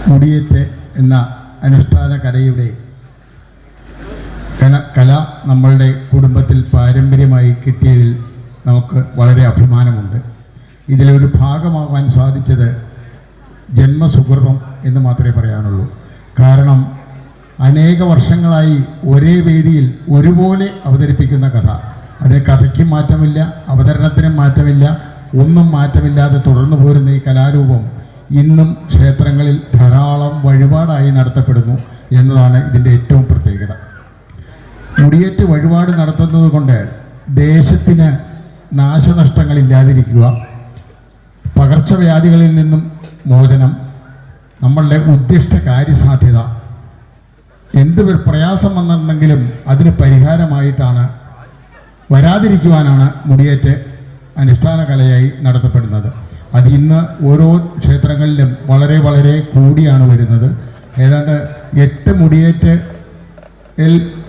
മുടിയേറ്റ് എന്ന അനുഷ്ഠാന കലയുടെ കല നമ്മളുടെ കുടുംബത്തിൽ പാരമ്പര്യമായി കിട്ടിയതിൽ നമുക്ക് വളരെ അഭിമാനമുണ്ട്. ഇതിലൊരു ഭാഗമാകാൻ സാധിച്ചത് ജന്മസുഹൃതം എന്ന് മാത്രമേ പറയാനുള്ളൂ. കാരണം അനേക വർഷങ്ങളായി ഒരേ വേദിയിൽ ഒരുപോലെ അവതരിപ്പിക്കുന്ന കഥ, അതിന് കഥയ്ക്കും മാറ്റമില്ല, അവതരണത്തിനും മാറ്റമില്ല, ഒന്നും മാറ്റമില്ലാതെ തുടർന്നു പോരുന്ന ഈ കലാരൂപം ഇന്നും ക്ഷേത്രങ്ങളിൽ ധാരാളം വഴിപാടായി നടത്തപ്പെടുന്നു എന്നതാണ് ഇതിൻ്റെ ഏറ്റവും പ്രത്യേകത. മുടിയേറ്റ് വഴിപാട് നടത്തുന്നത് കൊണ്ട് ദേശത്തിന് നാശനഷ്ടങ്ങളില്ലാതിരിക്കുക, പകർച്ചവ്യാധികളിൽ നിന്നും മോചനം, നമ്മളുടെ ഉദ്ദിഷ്ട കാര്യസാധ്യത, എന്ത് പ്രയാസം വന്നിട്ടുണ്ടെങ്കിലും അതിന് പരിഹാരമായിട്ടാണ്, വരാതിരിക്കുവാനാണ് മുടിയേറ്റ് അനുഷ്ഠാന കലയായി നടത്തപ്പെടുന്നത്. അത് ഇന്ന് ഓരോ ക്ഷേത്രങ്ങളിലും വളരെ വളരെ കൂടിയാണ് വരുന്നത്. ഏതാണ്ട് 8 മുടിയേറ്റ്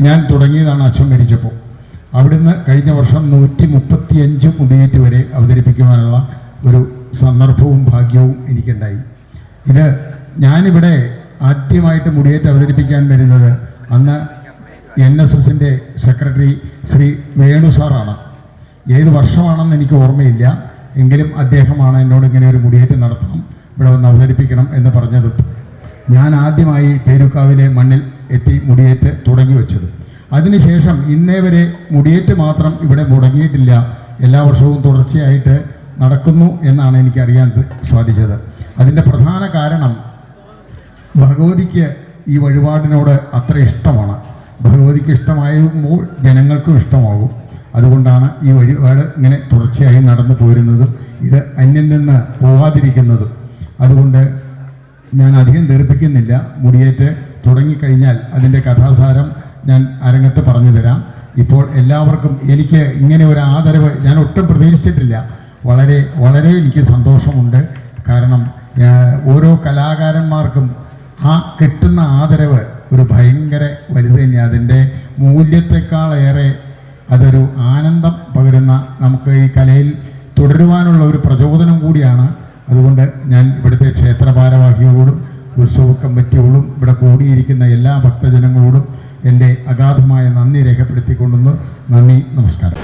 ഞാൻ തുടങ്ങിയതാണ് അച്ഛൻ മരിച്ചപ്പോൾ. അവിടുന്ന് കഴിഞ്ഞ വർഷം 135 മുടിയേറ്റ് വരെ അവതരിപ്പിക്കുവാനുള്ള ഒരു സന്ദർഭവും ഭാഗ്യവും എനിക്കുണ്ടായി. ഇത് ഞാനിവിടെ ആദ്യമായിട്ട് മുടിയേറ്റ് അവതരിപ്പിക്കാൻ വരുന്നത് അന്ന് NSSൻ്റെ സെക്രട്ടറി ശ്രീ വേണു സാറാണ്. ഏത് വർഷമാണെന്ന് എനിക്ക് ഓർമ്മയില്ല, എങ്കിലും അദ്ദേഹമാണ് എന്നോട് ഇങ്ങനെ ഒരു മുടിയേറ്റ് നടത്തണം, ഇവിടെ വന്ന് അവതരിപ്പിക്കണം എന്ന് പറഞ്ഞത്. ഞാൻ ആദ്യമായി പേരുക്കാവിലെ മണ്ണിൽ എത്തി മുടിയേറ്റ് തുടങ്ങി വെച്ചത്. അതിനുശേഷം ഇന്നേ വരെ മുടിയേറ്റ് മാത്രം ഇവിടെ മുടങ്ങിയിട്ടില്ല, എല്ലാ വർഷവും തുടർച്ചയായിട്ട് നടക്കുന്നു എന്നാണ് എനിക്കറിയാൻ സാധിച്ചത്. അതിൻ്റെ പ്രധാന കാരണം ഭഗവതിക്ക് ഈ വഴിപാടിനോട് അത്ര ഇഷ്ടമാണ്. ഭഗവതിക്ക് ഇഷ്ടമാകുമ്പോൾ ജനങ്ങൾക്കും ഇഷ്ടമാകും. അതുകൊണ്ടാണ് ഈ വഴിപാട് ഇങ്ങനെ തുടർച്ചയായി നടന്നു പോരുന്നതും ഇത് അന്യം നിന്ന് പോകാതിരിക്കുന്നതും. അതുകൊണ്ട് ഞാൻ അധികം ദീർഘിപ്പിക്കുന്നില്ല. മുടിയേറ്റ് തുടങ്ങിക്കഴിഞ്ഞാൽ അതിൻ്റെ കഥാസാരം ഞാൻ അരങ്ങത്ത് പറഞ്ഞു തരാം. ഇപ്പോൾ എല്ലാവർക്കും എനിക്ക് ഇങ്ങനെ ഒരു ആദരവ് ഞാൻ ഒട്ടും പ്രതീക്ഷിച്ചിട്ടില്ല. വളരെ വളരെ എനിക്ക് സന്തോഷമുണ്ട്. കാരണം ഓരോ കലാകാരന്മാർക്കും ആ കിട്ടുന്ന ആദരവ് ഒരു ഭയങ്കര വലുത് തന്നെയാണ്. അതിൻ്റെ മൂല്യത്തെക്കാളേറെ അതൊരു ആനന്ദം പകരുന്ന, നമുക്ക് ഈ കലയിൽ തുടരുവാനുള്ള ഒരു പ്രചോദനം കൂടിയാണ്. അതുകൊണ്ട് ഞാൻ ഇവിടുത്തെ ക്ഷേത്ര ഭാരവാഹികളോടും ഉത്സവ കമ്മിറ്റിയോടും ഇവിടെ കൂടിയിരിക്കുന്ന എല്ലാ ഭക്തജനങ്ങളോടും എൻ്റെ അഗാധമായ നന്ദി രേഖപ്പെടുത്തിക്കൊണ്ടുന്നു. നന്ദി, നമസ്കാരം.